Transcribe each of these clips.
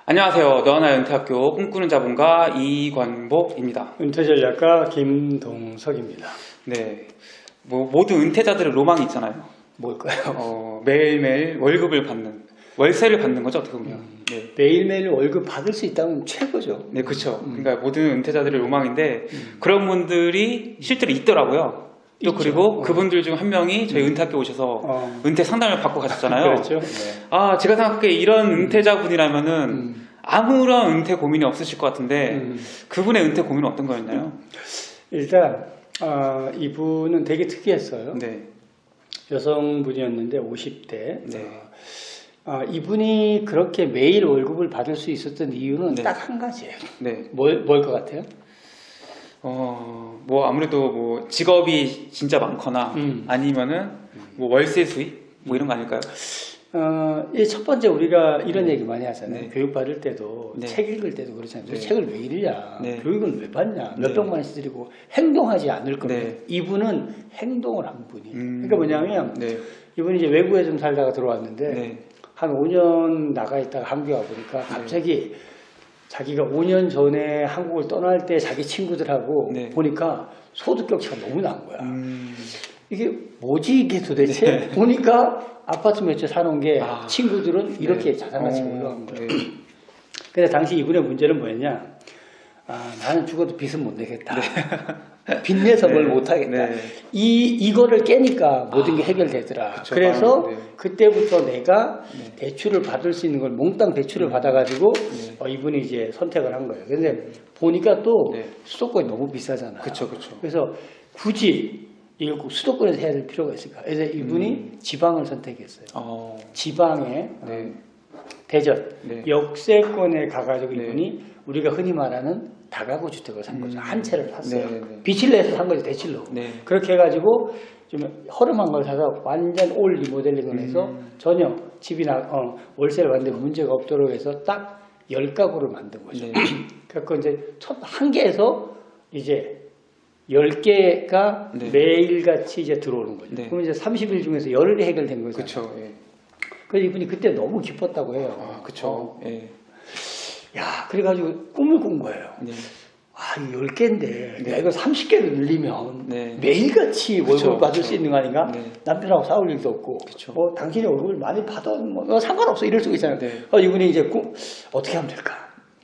안녕하세요. 너하나 은퇴학교 꿈꾸는 자본가 이권복입니다. 은퇴전략가 김동석입니다. 네, 모두 은퇴자들의 로망이 있잖아요. 뭘까요? 매일매일 월급을 받는, 월세를 받는 거죠, 어떻게 보면. 네. 매일매일 월급 받을 수 있다면 최고죠. 네, 그렇죠. 그러니까 모든 은퇴자들의 로망인데 그런 분들이 실제로 있더라고요. 또 있죠. 그리고 그분들 중 한 명이 저희 은퇴학교 오셔서 은퇴 상담을 받고 가셨잖아요. 그렇죠. 네. 제가 생각하기에 이런 은퇴자분이라면은 아무런 은퇴 고민이 없으실 것 같은데 그분의 은퇴 고민은 어떤 거였나요? 일단 이분은 되게 특이했어요. 네. 여성분이었는데 50대. 네. 이분이 그렇게 매일 월급을 받을 수 있었던 이유는 네. 딱 한 가지예요. 네. 뭘 것 같아요? 아무래도 직업이 진짜 많거나 아니면은 월세 수입 이런 거 아닐까요? 이 첫 번째 우리가 이런 얘기 많이 하잖아요. 네. 교육 받을 때도 네. 책 읽을 때도 그렇잖아요. 네. 책을 왜 읽냐? 네. 교육은 왜 받냐? 네. 몇백만 원씩 드리고 행동하지 않을 겁니다. 네. 이분은 행동을 한 분이. 그러니까 뭐냐면 네. 이분이 이제 외국에 좀 살다가 들어왔는데 네. 한 5년 나가 있다가 한국에 와 보니까 갑자기 자기가 5년 전에 한국을 떠날 때 자기 친구들하고 네. 보니까 소득 격차가 너무 난 거야. 이게 뭐지 이게 도대체? 보니까 아파트 몇 채 사놓은 게 친구들은 이렇게 자산가치가 올라간 거예요. 네. 근데 당시 이분의 문제는 뭐였냐? 나는 죽어도 빚은 못 내겠다. 빚내서 뭘 못하겠다. 네. 이거를 깨니까 모든 게 해결되더라. 그쵸, 그래서 네. 그때부터 내가 대출을 받을 수 있는 걸 몽땅 대출을 받아가지고 이분이 이제 선택을 한 거예요. 근데 보니까 또 수도권이 너무 비싸잖아요. 그쵸. 그래서 굳이 이걸 꼭 수도권에서 해야 될 필요가 있을까? 그래서 이분이 지방을 선택했어요. 지방에 대전, 역세권에 가가지고 이분이 우리가 흔히 말하는 다가구 주택을 산 거죠. 한 채를 샀어요. 빚을 내서 산 거죠, 대출로. 그렇게 해가지고 좀 허름한 걸 사서 완전 올 리모델링을 해서 전혀 집이나 월세를 받는데 문제가 없도록 해서 딱 10가구를 만든 거죠. 그래서 이제 첫 한 개에서 이제 10개가 매일같이 이제 들어오는 거죠. 그럼 이제 30일 중에서 열흘이 해결된 거죠. 그렇죠. 그래서 이분이 그때 너무 기뻤다고 해요. 그렇죠. 야, 그래가지고 꿈을 꾼 거예요. 네. 이거 10개인데 내가 이거 30개를 늘리면 매일같이 그쵸, 월급을 받을 수 있는 거 아닌가? 네. 남편하고 싸울 일도 없고 당신이 월급을 많이 받아 상관없어 이럴 수 있잖아요. 이분이 이제 어떻게 하면 될까?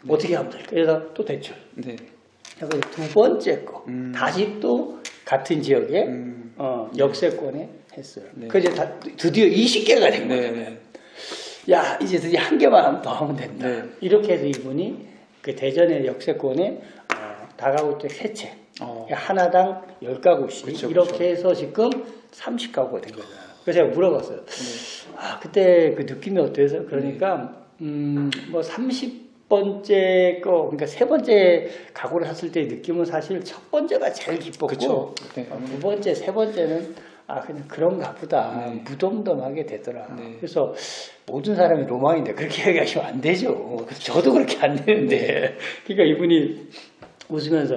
어떻게 하면 될까? 그래서 또 대출. 그래서 두 번째 거 다시 또 같은 지역에 역세권에 했어요. 그래서 이제 드디어 20개가 된 거예요. 야, 이제 드디어 한 개만 더 하면 된다. 이렇게 해서 이분이 그 대전의 역세권에 다가구 주택 3채 하나당 10가구씩 이렇게 해서 지금 30가구가 된 거잖아요. 그래서 제가 물어봤어요. 그때 그 느낌이 어때서? 그러니까 30번째 거, 그러니까 세 번째 가구를 샀을 때의 느낌은 사실 첫 번째가 제일 기뻤고 두 번째, 세 번째는 그냥 그런가 보다 무덤덤하게 되더라. 그래서 모든 사람이 로망인데 그렇게 얘기하시면 안 되죠. 저도 그렇게 안 되는데. 그러니까 이분이 웃으면서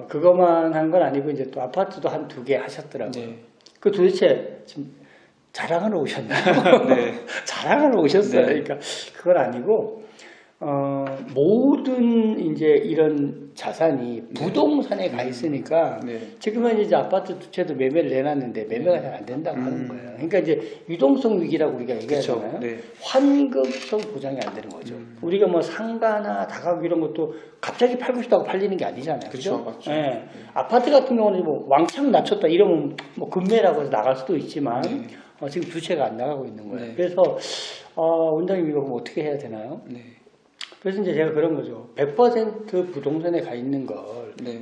그것만 한 건 아니고 이제 또 아파트도 한 2개 하셨더라고요. 그 도대체 지금 자랑하러 오셨나요? 자랑하러 오셨어요. 그러니까 그건 아니고 모든 이제 이런 자산이 부동산에 가 있으니까 지금은 이제 아파트 2채도 매매를 내놨는데 매매가 잘 안 된다고 하는 거예요. 그러니까 이제 유동성 위기라고 우리가 얘기하잖아요. 환급성 보장이 안 되는 거죠. 우리가 뭐 상가나 다가구 이런 것도 갑자기 팔고 싶다고 팔리는 게 아니잖아요. 그렇죠? 맞죠. 아파트 같은 경우는 뭐 왕창 낮췄다 이러면 뭐 금매라고 해서 나갈 수도 있지만 지금 2채가 안 나가고 있는 거예요. 그래서 원장님 이거 그럼 어떻게 해야 되나요? 그래서 이제 제가 그런 거죠. 100% 부동산에 가 있는 걸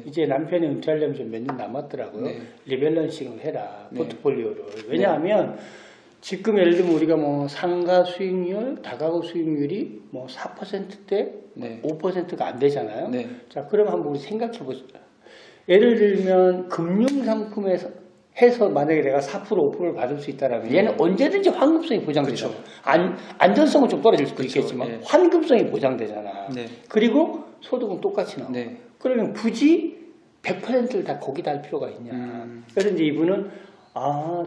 이제 남편이 은퇴하려면 좀 몇 년 남았더라고요. 리밸런싱을 해라. 포트폴리오를. 왜냐하면 지금 예를 들면 우리가 뭐 상가 수익률, 다가구 수익률이 뭐 4%대 5%가 안 되잖아요. 자, 그럼 한번 우리 생각해 보죠. 예를 들면 금융상품에서 해서 만약에 내가 4% 5%를 받을 수 있다면 얘는 언제든지 환급성이 보장되잖아요. 안전성은 좀 떨어질 수도 있겠지만 환급성이 보장되잖아. 그리고 소득은 똑같이 나와. 그러면 굳이 100%를 다 거기다 할 필요가 있냐. 그래서 이제 이분은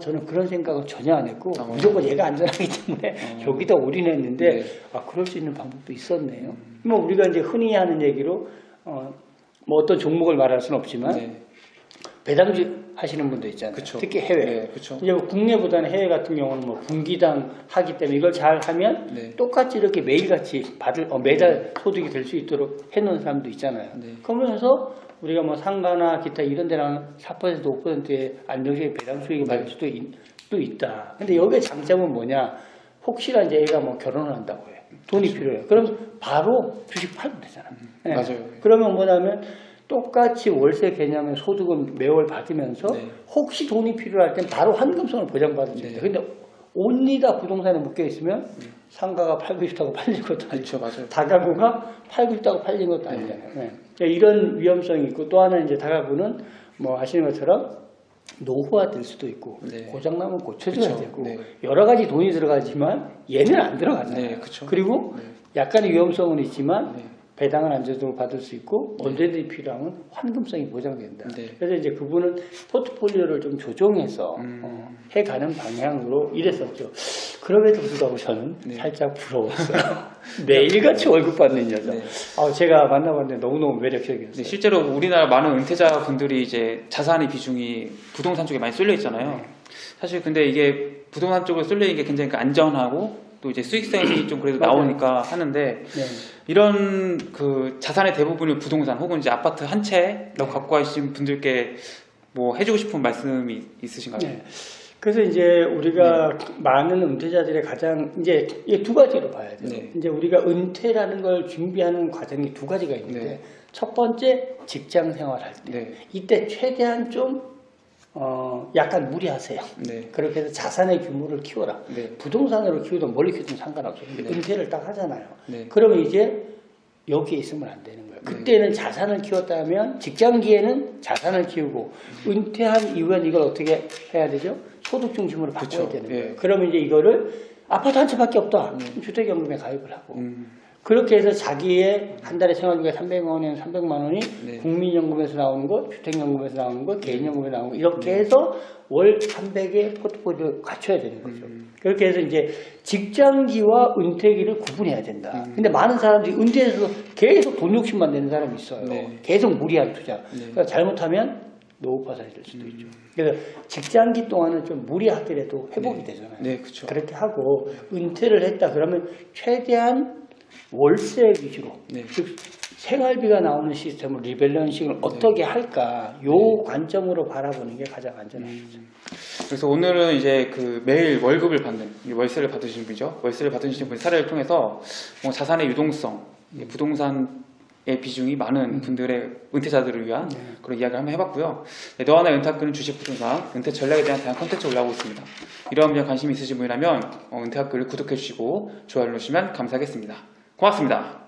저는 그런 생각은 전혀 안 했고 무조건 얘가 안전하기 때문에 여기다 올인했는데 네. 그럴 수 있는 방법도 있었네요. 뭐 우리가 이제 흔히 하는 얘기로 뭐 어떤 종목을 말할 수는 없지만 네. 배당주 하시는 분도 있잖아요. 그쵸. 특히 해외. 네, 그쵸. 이제 뭐 국내보다는 해외 같은 경우는 뭐 분기당 하기 때문에 이걸 잘 하면 네. 똑같이 이렇게 매일같이 매달 소득이 될 수 있도록 해놓은 사람도 있잖아요. 네. 그러면서 우리가 뭐 상가나 기타 이런 데는 4% 5%의 안정적인 배당 수익을 받을 수도 있다. 근데 여기에 장점은 뭐냐? 혹시나 이제 얘가 뭐 결혼을 한다고 해요. 돈이 필요해요. 그럼 바로 주식 팔면 되잖아요. 네. 맞아요. 그러면 뭐냐면 똑같이 월세 개념의 소득은 매월 받으면서 네. 혹시 돈이 필요할 땐 바로 환금성을 보장받을 수 있다. 근데 온리다 부동산에 묶여 있으면 상가가 팔고 싶다고 팔린 것도 아니죠. 그렇죠, 맞아요. 다가구가 팔고 싶다고 팔린 것도 아니잖아요. 네. 이런 위험성이 있고 또 하나는 이제 다가구는 뭐 아시는 것처럼 노후화될 수도 있고 네. 고장나면 고쳐줘야 그쵸. 되고 네. 여러 가지 돈이 들어가지만 얘는 안 들어가잖아요. 네, 그쵸. 그리고 네. 약간의 위험성은 있지만 네. 배당은 안정적으로 받을 수 있고 언제든지 필요하면 환금성이 보장된다. 네. 그래서 이제 그분은 포트폴리오를 좀 조정해서 해가는 방향으로 이랬었죠. 그럼에도 불구하고 저는 네. 살짝 부러웠어요. 매일같이 월급 받는 여자. 네. 제가 만나봤는데 너무너무 매력적이었어요. 네, 실제로 우리나라 많은 은퇴자 분들이 이제 자산의 비중이 부동산 쪽에 많이 쏠려 있잖아요. 사실 근데 이게 부동산 쪽으로 쏠려 있는 게 굉장히 안전하고 또 이제 수익성이 좀 그래도 맞아요. 나오니까 하는데 네. 이런 그 자산의 대부분을 부동산 혹은 이제 아파트 한 채로 갖고 가신 분들께 뭐 해주고 싶은 말씀이 있으신가요? 네. 그래서 이제 우리가 많은 은퇴자들의 가장 이제 이 두 가지로 봐야 돼요. 네. 이제 우리가 은퇴라는 걸 준비하는 과정이 두 가지가 있는데 네. 첫 번째 직장 생활할 때 네. 이때 최대한 좀 약간 무리하세요. 네. 그렇게 해서 자산의 규모를 키워라. 네. 부동산으로 키우든 멀리 키우든 상관없어요. 근데 네. 은퇴를 딱 하잖아요. 네. 그러면 이제 여기에 있으면 안 되는 거예요. 그때는 자산을 키웠다면 직장기에는 자산을 키우고 은퇴한 이후에는 이걸 어떻게 해야 되죠? 소득 중심으로 바꿔야 그쵸. 되는 예. 거예요. 그러면 이제 이거를 아파트 한 채밖에 없다. 주택연금에 가입을 하고 그렇게 해서 자기의 한 달에 생활비가 300원이면 300만 원이 네. 국민연금에서 나오는 거, 주택연금에서 나오는 거, 개인연금에서 나오는 거 이렇게 해서 월 300의 포트폴리오를 갖춰야 되는 거죠. 그렇게 해서 이제 직장기와 은퇴기를 구분해야 된다. 근데 많은 사람들이 은퇴해서 계속 돈 욕심만 내는 사람이 있어요. 네. 계속 무리한 투자. 네. 그러니까 잘못하면 노후 파산이 될 수도 있죠. 그래서 직장기 동안은 좀 무리하더라도 회복이 되잖아요. 네, 그렇죠. 그렇게 하고 은퇴를 했다 그러면 최대한 월세 위주로 네. 즉 생활비가 나오는 시스템을 리밸런싱을 어떻게 할까 요 관점으로 바라보는 게 가장 안전하겠죠. 그래서 오늘은 이제 그 매일 월급을 받는 월세를 받으시는 분이죠. 월세를 받으시는 분 사례를 통해서 뭐 자산의 유동성, 부동산의 비중이 많은 분들의 은퇴자들을 위한 그런 이야기를 한번 해봤고요. 네, 너와 나의 은퇴학교는 주식 부동산 은퇴 전략에 대한 다양한 컨텐츠 올라오고 있습니다. 이러한 분야 관심이 있으신 분이라면 은퇴학교를 구독해 주시고 좋아요 누르시면 감사하겠습니다. 고맙습니다.